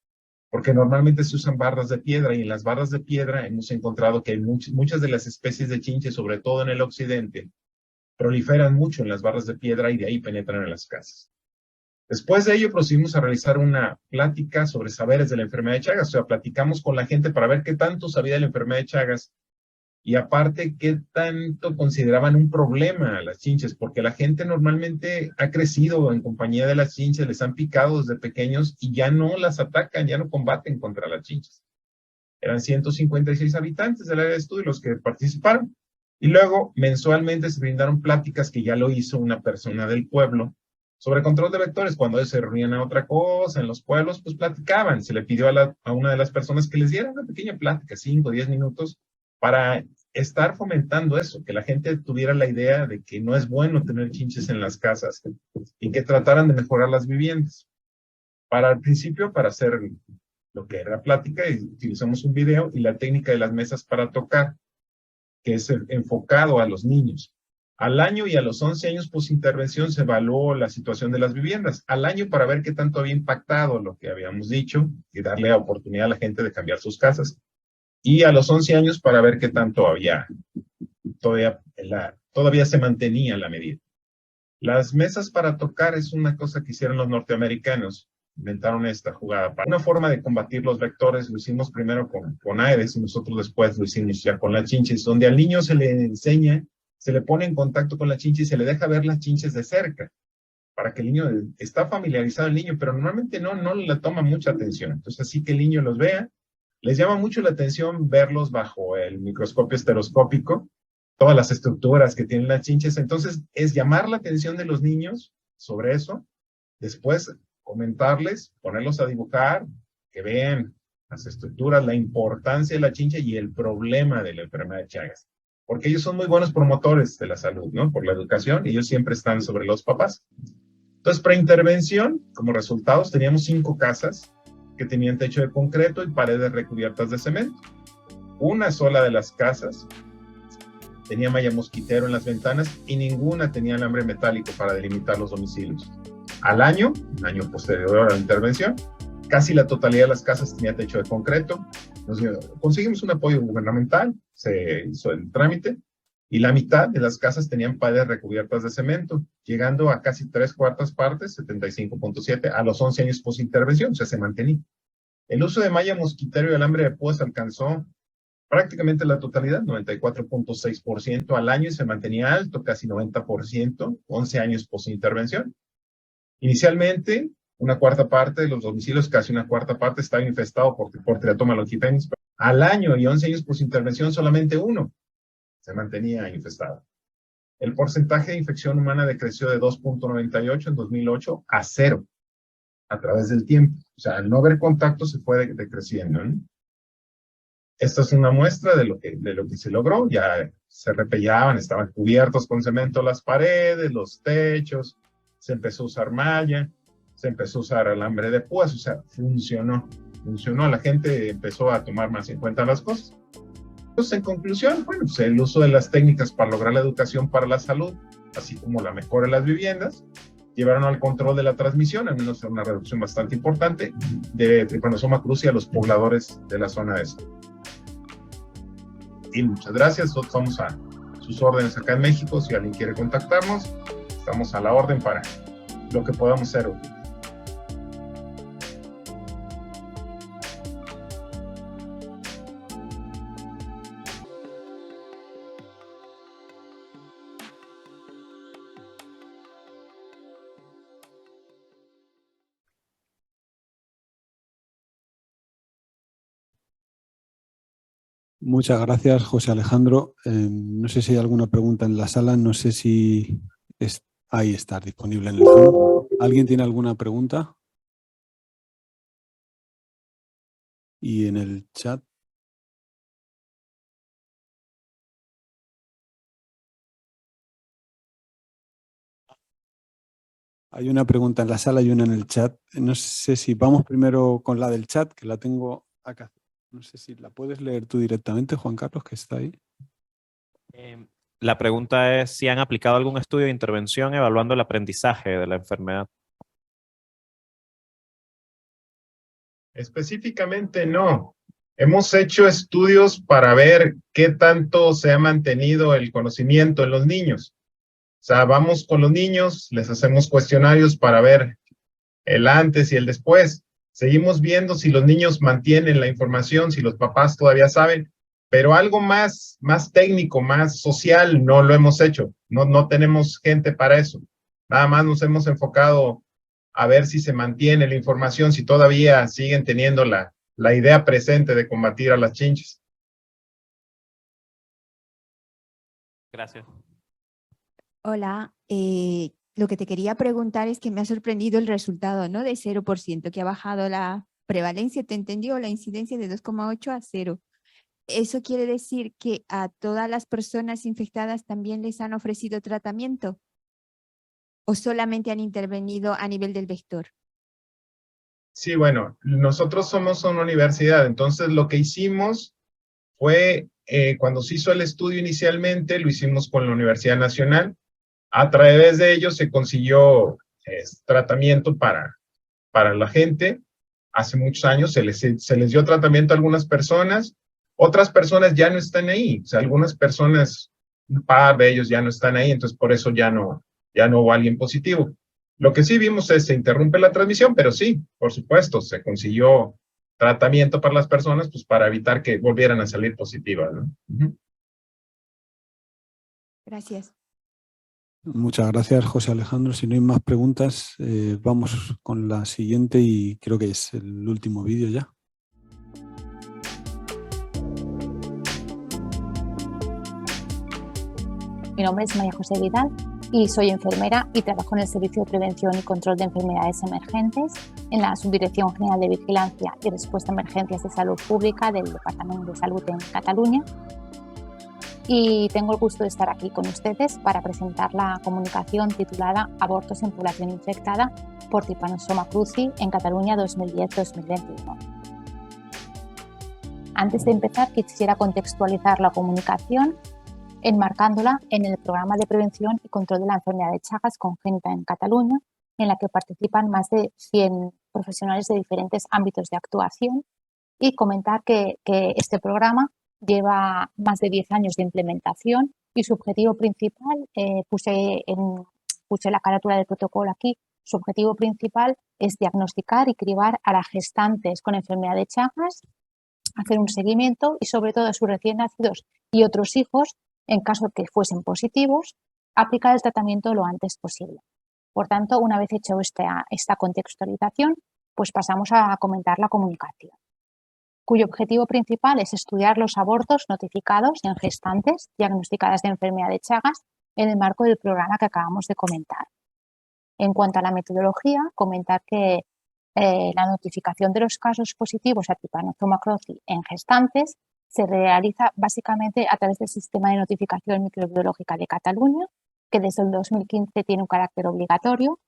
Speaker 7: porque normalmente se usan barras de piedra, y en las barras de piedra hemos encontrado que hay muchas de las especies de chinches, sobre todo en el occidente, proliferan mucho en las barras de piedra y de ahí penetran en las casas. Después de ello procedimos a realizar una plática sobre saberes de la enfermedad de Chagas, o sea, platicamos con la gente para ver qué tanto sabía de la enfermedad de Chagas y aparte qué tanto consideraban un problema a las chinches, porque la gente normalmente ha crecido en compañía de las chinches, les han picado desde pequeños y ya no las atacan, ya no combaten contra las chinches. Eran 156 habitantes del área de estudio los que participaron. Y luego, mensualmente se brindaron pláticas que ya lo hizo una persona del pueblo sobre control de vectores. Cuando ellos se reunían a otra cosa en los pueblos, pues platicaban. Se le pidió a una de las personas que les diera una pequeña plática, 5 o 10 minutos, para estar fomentando eso, que la gente tuviera la idea de que no es bueno tener chinches en las casas y que trataran de mejorar las viviendas. Para el principio, para hacer lo que era plática, y utilizamos un video y la técnica de las mesas para tocar, que es enfocado a los niños. Al año y a los 11 años posintervención se evaluó la situación de las viviendas. Al año para ver qué tanto había impactado lo que habíamos dicho y darle la oportunidad a la gente de cambiar sus casas. Y a los 11 años para ver qué tanto había, todavía se mantenía la medida. Las mesas para tocar es una cosa que hicieron los norteamericanos. Inventaron esta jugada. Una forma de combatir los vectores lo hicimos primero con Aedes y nosotros después lo hicimos ya con las chinches, donde al niño se le enseña, se le pone en contacto con la chinche y se le deja ver las chinches de cerca, para que el niño, está familiarizado el niño, pero normalmente no le toma mucha atención. Entonces así que el niño los vea, les llama mucho la atención verlos bajo el microscopio estereoscópico, todas las estructuras que tienen las chinches. Entonces es llamar la atención de los niños sobre eso, después comentarles, ponerlos a dibujar, que vean las estructuras, la importancia de la chincha y el problema de la enfermedad de Chagas. Porque ellos son muy buenos promotores de la salud, ¿no? Por la educación, y ellos siempre están sobre los papás. Entonces, preintervención, como resultados, teníamos 5 casas que tenían techo de concreto y paredes recubiertas de cemento. Una sola de las casas tenía malla mosquitero en las ventanas y ninguna tenía alambre metálico para delimitar los domicilios. Al año, un año posterior a la intervención, casi la totalidad de las casas tenía techo de concreto. Conseguimos un apoyo gubernamental, se hizo el trámite, y la mitad de las casas tenían paredes recubiertas de cemento, llegando a casi 3/4 partes, 75.7, a los 11 años post-intervención, o sea, se mantenía. El uso de malla mosquitero y alambre de púas alcanzó prácticamente la totalidad, 94.6% al año, y se mantenía alto, casi 90%, 11 años post-intervención. Inicialmente, una cuarta parte de los domicilios, casi una cuarta parte, estaba infestado por Teratoma longipenis. Al año y 11 años post-intervención, solamente uno se mantenía infestado. El porcentaje de infección humana decreció de 2.98 en 2008 a 0 a través del tiempo. O sea, al no haber contacto se fue decreciendo, ¿no? Esta es una muestra de lo que se logró. Ya se repellaban, estaban cubiertos con cemento las paredes, los techos, se empezó a usar malla, se empezó a usar alambre de púas, o sea, funcionó, la gente empezó a tomar más en cuenta las cosas. Entonces, en conclusión, bueno, pues el uso de las técnicas para lograr la educación para la salud, así como la mejora de las viviendas, llevaron al control de la transmisión, al menos una reducción bastante importante de Trypanosoma cruzi a los pobladores de la zona este. Y muchas gracias, nosotros vamos a sus órdenes acá en México. Si alguien quiere contactarnos, estamos a la orden para lo que podamos hacer.
Speaker 1: Muchas gracias, José Alejandro. No sé si hay alguna pregunta en la sala, no sé si ahí está disponible en el Zoom. ¿Alguien tiene alguna pregunta? Y en el chat. Hay una pregunta en la sala y una en el chat. No sé si vamos primero con la del chat, que la tengo acá. No sé si la puedes leer tú directamente, Juan Carlos, que está ahí.
Speaker 4: La pregunta es si han aplicado algún estudio de intervención evaluando el aprendizaje de la enfermedad.
Speaker 7: Específicamente no. Hemos hecho estudios para ver qué tanto se ha mantenido el conocimiento en los niños. O sea, vamos con los niños, les hacemos cuestionarios para ver el antes y el después. Seguimos viendo si los niños mantienen la información, si los papás todavía saben, pero algo más técnico, más social, no lo hemos hecho. No tenemos gente para eso. Nada más nos hemos enfocado a ver si se mantiene la información, si todavía siguen teniendo la idea presente de combatir a las chinches.
Speaker 4: Gracias.
Speaker 8: Hola, lo que te quería preguntar es que me ha sorprendido el resultado, ¿no? De 0%, que ha bajado la prevalencia, ¿te entendió? La incidencia de 2,8 a 0. ¿Eso quiere decir que a todas las personas infectadas también les han ofrecido tratamiento? ¿O solamente han intervenido a nivel del vector?
Speaker 7: Sí, bueno, nosotros somos una universidad, entonces lo que hicimos fue, cuando se hizo el estudio inicialmente, lo hicimos con la Universidad Nacional. A través de ellos se consiguió tratamiento para la gente. Hace muchos años se les dio tratamiento a algunas personas. Otras personas ya no están ahí. O sea, algunas personas, un par de ellos ya no están ahí, entonces por eso ya no hubo alguien positivo. Lo que sí vimos es se interrumpe la transmisión, pero sí, por supuesto, se consiguió tratamiento para las personas pues para evitar que volvieran a salir positivas, ¿no?
Speaker 8: Gracias.
Speaker 1: Muchas gracias, José Alejandro. Si no hay más preguntas, vamos con la siguiente y creo que es el último vídeo ya.
Speaker 9: Mi nombre es María José Vidal y soy enfermera y trabajo en el Servicio de Prevención y Control de Enfermedades Emergentes en la Subdirección General de Vigilancia y Respuesta a Emergencias de Salud Pública del Departamento de Salud en Cataluña. Y tengo el gusto de estar aquí con ustedes para presentar la comunicación titulada Abortos en población infectada por Trypanosoma cruzi en Cataluña 2010-2021. Antes de empezar, quisiera contextualizar la comunicación enmarcándola en el programa de prevención y control de la enfermedad de Chagas congénita en Cataluña, en la que participan más de 100 profesionales de diferentes ámbitos de actuación, y comentar que este programa lleva más de 10 años de implementación y su objetivo principal, puse la carátula del protocolo aquí, su objetivo principal es diagnosticar y cribar a las gestantes con enfermedad de Chagas, hacer un seguimiento y sobre todo a sus recién nacidos y otros hijos, en caso de que fuesen positivos, aplicar el tratamiento lo antes posible. Por tanto, una vez hecho esta contextualización, pues pasamos a comentar la comunicación, cuyo objetivo principal es estudiar los abortos notificados en gestantes diagnosticadas de enfermedad de Chagas en el marco del programa que acabamos de comentar. En cuanto a la metodología, comentar que la notificación de los casos positivos a Trypanosoma cruzi en gestantes se realiza básicamente a través del Sistema de Notificación Microbiológica de Cataluña, que desde el 2015 tiene un carácter obligatorio.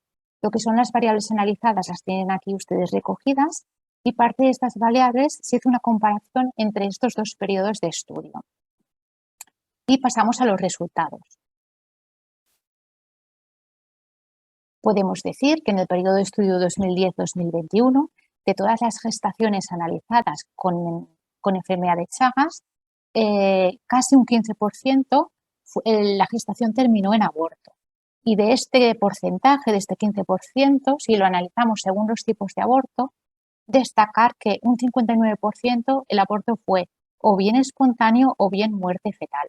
Speaker 9: Lo que son las variables analizadas las tienen aquí ustedes recogidas y parte de estas variables se hizo una comparación entre estos dos periodos de estudio. Y pasamos a los resultados. Podemos decir que en el periodo de estudio 2010-2021, de todas las gestaciones analizadas con enfermedad de Chagas, casi un 15% la gestación terminó en aborto. Y de este porcentaje, de este 15%, si lo analizamos según los tipos de aborto, destacar que un 59% el aborto fue o bien espontáneo o bien muerte fetal.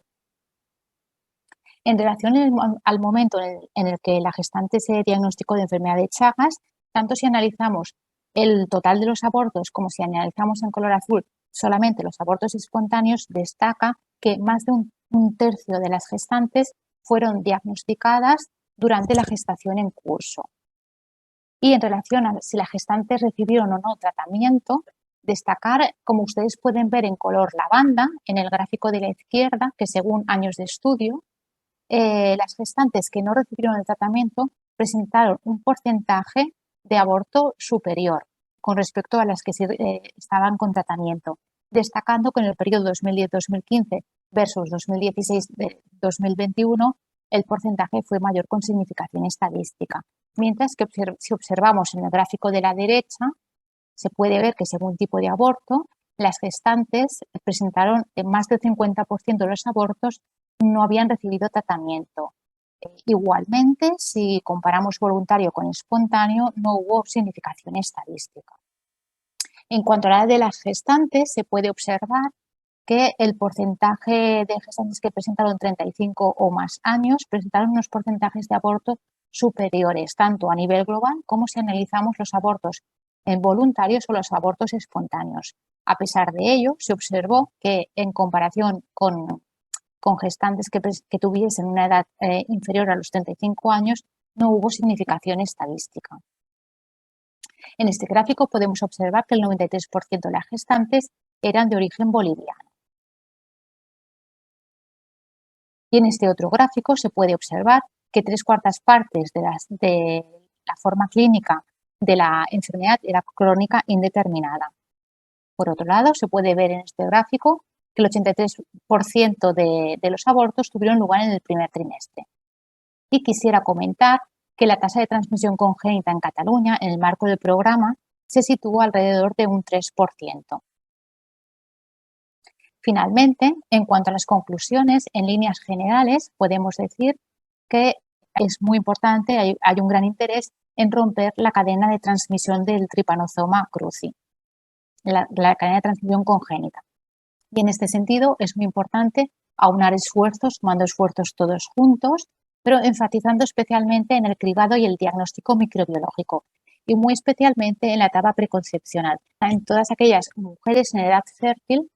Speaker 9: En relación al momento en el que la gestante se diagnosticó de enfermedad de Chagas, tanto si analizamos el total de los abortos como si analizamos en color azul solamente los abortos espontáneos, destaca que más de un tercio de las gestantes fueron diagnosticadas durante la gestación en curso. Y en relación a si las gestantes recibieron o no tratamiento, destacar, como ustedes pueden ver en color lavanda, en el gráfico de la izquierda, que según años de estudio, las gestantes que no recibieron el tratamiento presentaron un porcentaje de aborto superior con respecto a las que estaban con tratamiento, destacando que en el periodo 2010-2015 versus 2016-2021 el porcentaje fue mayor con significación estadística. Mientras que si observamos en el gráfico de la derecha, se puede ver que según tipo de aborto, las gestantes presentaron más del 50% de los abortos no habían recibido tratamiento. Igualmente, si comparamos voluntario con espontáneo, no hubo significación estadística. En cuanto a la edad de las gestantes, se puede observar que el porcentaje de gestantes que presentaron 35 o más años presentaron unos porcentajes de aborto superiores, tanto a nivel global como si analizamos los abortos voluntarios o los abortos espontáneos. A pesar de ello, se observó que en comparación con gestantes que tuviesen una edad inferior a los 35 años, no hubo significación estadística. En este gráfico podemos observar que el 93% de las gestantes eran de origen boliviano. Y en este otro gráfico se puede observar que 3/4 partes de la forma clínica de la enfermedad era crónica indeterminada. Por otro lado, se puede ver en este gráfico que el 83% de los abortos tuvieron lugar en el primer trimestre. Y quisiera comentar que la tasa de transmisión congénita en Cataluña, en el marco del programa, se sitúa alrededor de un 3%. Finalmente, en cuanto a las conclusiones, en líneas generales, podemos decir que es muy importante, hay un gran interés en romper la cadena de transmisión del Trypanosoma cruzi, la cadena de transmisión congénita. Y en este sentido es muy importante aunar esfuerzos, sumando esfuerzos todos juntos, pero enfatizando especialmente en el cribado y el diagnóstico microbiológico y muy especialmente en la etapa preconcepcional, en todas aquellas mujeres en edad fértil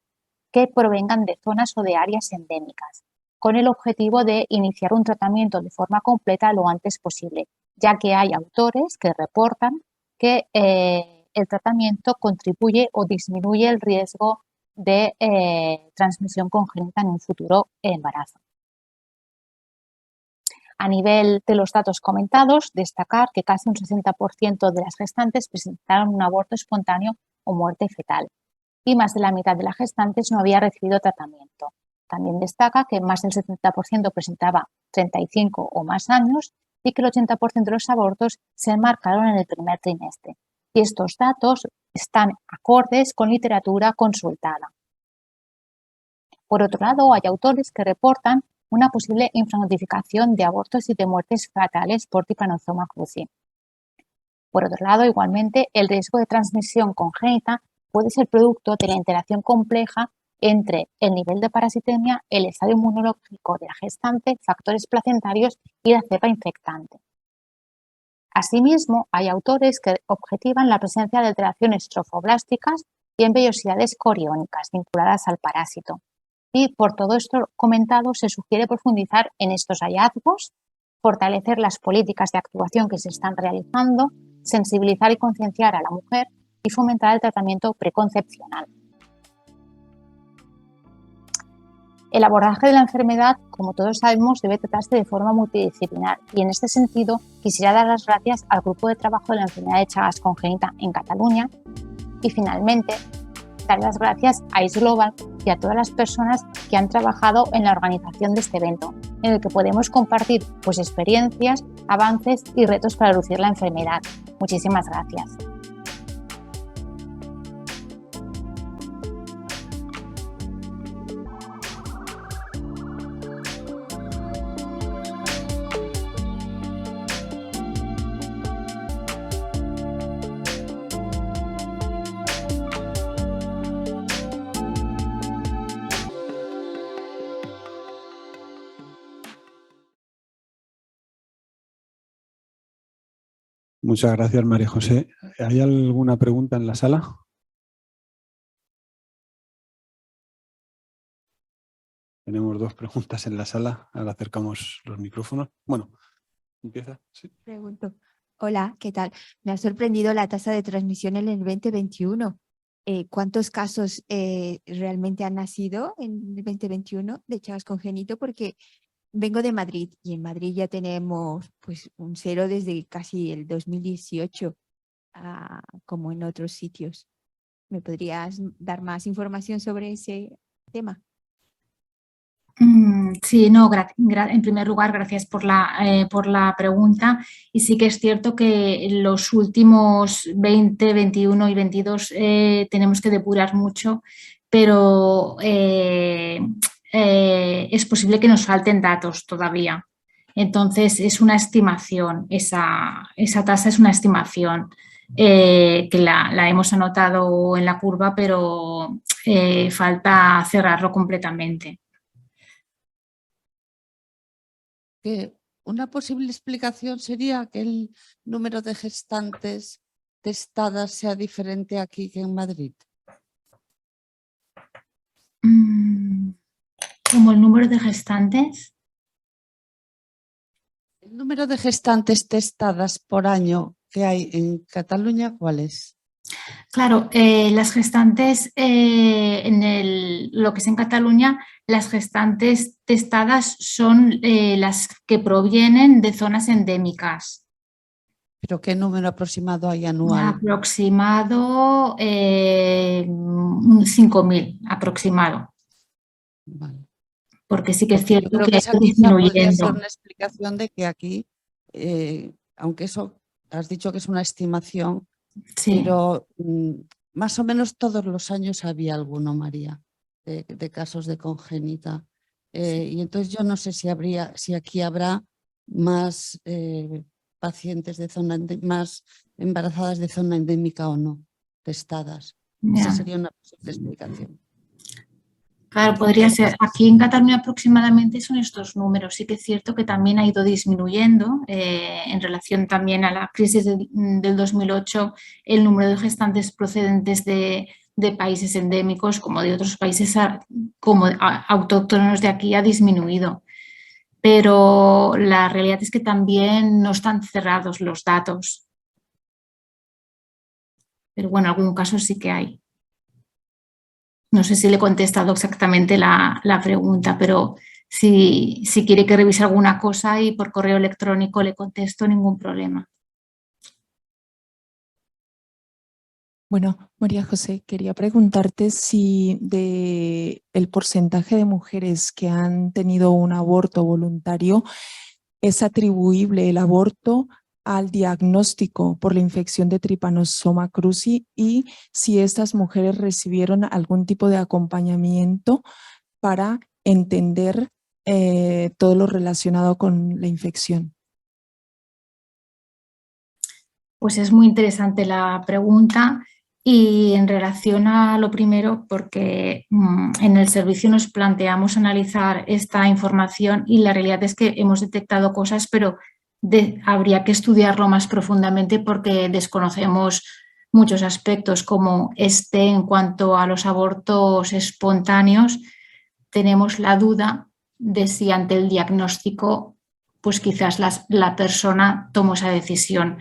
Speaker 9: que provengan de zonas o de áreas endémicas, con el objetivo de iniciar un tratamiento de forma completa lo antes posible, ya que hay autores que reportan que el tratamiento contribuye o disminuye el riesgo de transmisión congénita en un futuro embarazo. A nivel de los datos comentados, destacar que casi un 60% de las gestantes presentaron un aborto espontáneo o muerte fetal y más de la mitad de las gestantes no había recibido tratamiento. También destaca que más del 70% presentaba 35 o más años y que el 80% de los abortos se enmarcaron en el primer trimestre. Y estos datos están acordes con literatura consultada. Por otro lado, hay autores que reportan una posible infranotificación de abortos y de muertes fatales por Trypanosoma cruzi. Por otro lado, igualmente, el riesgo de transmisión congénita puede ser producto de la interacción compleja entre el nivel de parasitemia, el estado inmunológico de la gestante, factores placentarios y la cepa infectante. Asimismo, hay autores que objetivan la presencia de alteraciones trofoblásticas y en vellosidades coriónicas vinculadas al parásito. Y por todo esto comentado, se sugiere profundizar en estos hallazgos, fortalecer las políticas de actuación que se están realizando, sensibilizar y concienciar a la mujer y fomentar el tratamiento preconcepcional. El abordaje de la enfermedad, como todos sabemos, debe tratarse de forma multidisciplinar y en este sentido quisiera dar las gracias al Grupo de Trabajo de la Enfermedad de Chagas Congénita en Cataluña y finalmente dar las gracias a ICE Global y a todas las personas que han trabajado en la organización de este evento, en el que podemos compartir experiencias, avances y retos para reducir la enfermedad. Muchísimas gracias.
Speaker 1: Muchas gracias, María José. ¿Hay alguna pregunta en la sala? Tenemos 2 preguntas en la sala. Ahora acercamos los micrófonos. Bueno, empieza. Sí.
Speaker 8: Pregunto. Hola, ¿qué tal? Me ha sorprendido la tasa de transmisión en el 2021. ¿Cuántos casos realmente han nacido en el 2021 de Chagas congénito? Porque vengo de Madrid y en Madrid ya tenemos pues un 0 desde casi el 2018, como en otros sitios. ¿Me podrías dar más información sobre ese tema?
Speaker 9: Sí, no, en primer lugar, gracias por la pregunta. Y sí que es cierto que en los últimos 20, 21 y 22 tenemos que depurar mucho, pero es posible que nos falten datos todavía. Entonces, es una estimación, esa tasa es una estimación que la hemos anotado en la curva, pero falta cerrarlo completamente.
Speaker 10: Que una posible explicación sería que el número de gestantes testadas sea diferente aquí que en Madrid.
Speaker 9: ¿Como el número de gestantes?
Speaker 10: El número de gestantes testadas por año que hay en Cataluña, ¿cuál es?
Speaker 9: Claro, las gestantes, lo que es en Cataluña, las gestantes testadas son las que provienen de zonas endémicas.
Speaker 10: ¿Pero qué número aproximado hay anual?
Speaker 9: Aproximado 5.000, aproximado.
Speaker 10: Vale.
Speaker 9: Porque sí que es cierto
Speaker 10: Creo
Speaker 9: que
Speaker 10: que
Speaker 9: ha
Speaker 10: esa
Speaker 9: ido
Speaker 10: cifra podría ser
Speaker 9: disminuyendo.
Speaker 10: una explicación de que aquí, aunque eso has dicho que es una estimación,
Speaker 9: Sí.
Speaker 10: pero más o menos todos los años había alguno, María, de casos de congénita. Y entonces yo no sé si aquí habrá más pacientes de zona más embarazadas de zona endémica o no, testadas.
Speaker 9: Ya.
Speaker 10: Esa sería una posible explicación.
Speaker 9: Claro, podría ser. Aquí en Cataluña aproximadamente son estos números. Sí que es cierto que también ha ido disminuyendo en relación también a la crisis del 2008. El número de gestantes procedentes de países endémicos como de otros países como autóctonos de aquí ha disminuido. Pero la realidad es que también no están cerrados los datos. Pero bueno, en algún caso sí que hay. No sé si le he contestado exactamente la pregunta, pero si quiere que revise alguna cosa y por correo electrónico le contesto, ningún problema.
Speaker 11: Bueno, María José, quería preguntarte si el porcentaje de mujeres que han tenido un aborto voluntario es atribuible el aborto al diagnóstico por la infección de Trypanosoma cruzi y si estas mujeres recibieron algún tipo de acompañamiento para entender todo lo relacionado con la infección.
Speaker 9: Pues es muy interesante la pregunta y en relación a lo primero, porque en el servicio nos planteamos analizar esta información y la realidad es que hemos detectado cosas, pero habría que estudiarlo más profundamente porque desconocemos muchos aspectos como en cuanto a los abortos espontáneos. Tenemos la duda de si ante el diagnóstico pues quizás la persona tomó esa decisión.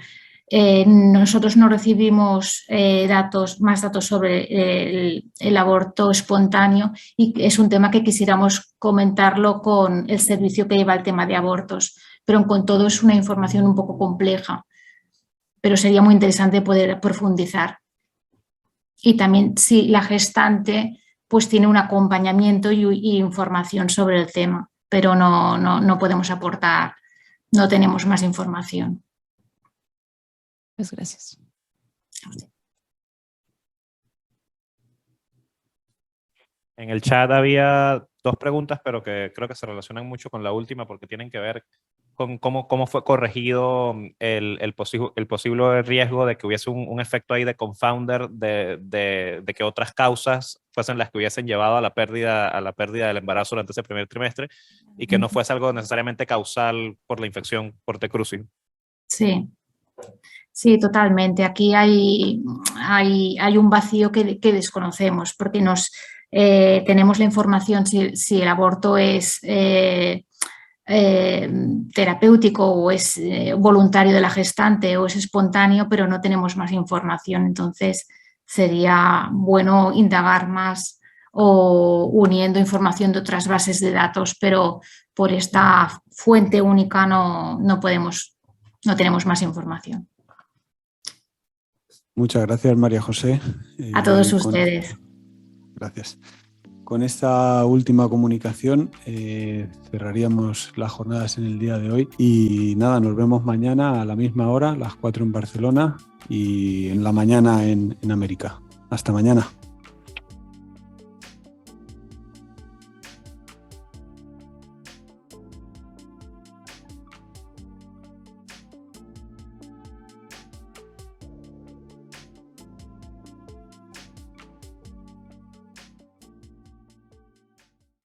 Speaker 9: Nosotros no recibimos más datos sobre el aborto espontáneo y es un tema que quisiéramos comentarlo con el servicio que lleva el tema de abortos, pero con todo es una información un poco compleja, pero sería muy interesante poder profundizar. Y también si la gestante pues tiene un acompañamiento y información sobre el tema, pero no podemos aportar, no tenemos más información.
Speaker 11: Muchas gracias.
Speaker 4: En el chat había 2 preguntas, pero que creo que se relacionan mucho con la última porque tienen que ver con cómo fue corregido el posible riesgo de que hubiese un efecto ahí de confounder de que otras causas fuesen las que hubiesen llevado a la pérdida del embarazo durante ese primer trimestre y que no fuese algo necesariamente causal por la infección por T. cruzi.
Speaker 9: Sí. Sí, totalmente. Aquí hay un vacío que desconocemos porque
Speaker 12: tenemos la información si el aborto es terapéutico o es voluntario de la gestante o es espontáneo, pero no tenemos más información. Entonces sería bueno indagar más o uniendo información de otras bases de datos, pero por esta fuente única no tenemos más información.
Speaker 1: Muchas gracias, María José.
Speaker 12: A todos ustedes.
Speaker 1: Gracias. Con esta última comunicación cerraríamos las jornadas en el día de hoy y nada, nos vemos mañana a la misma hora, las 4 en Barcelona y en la mañana en América. Hasta mañana.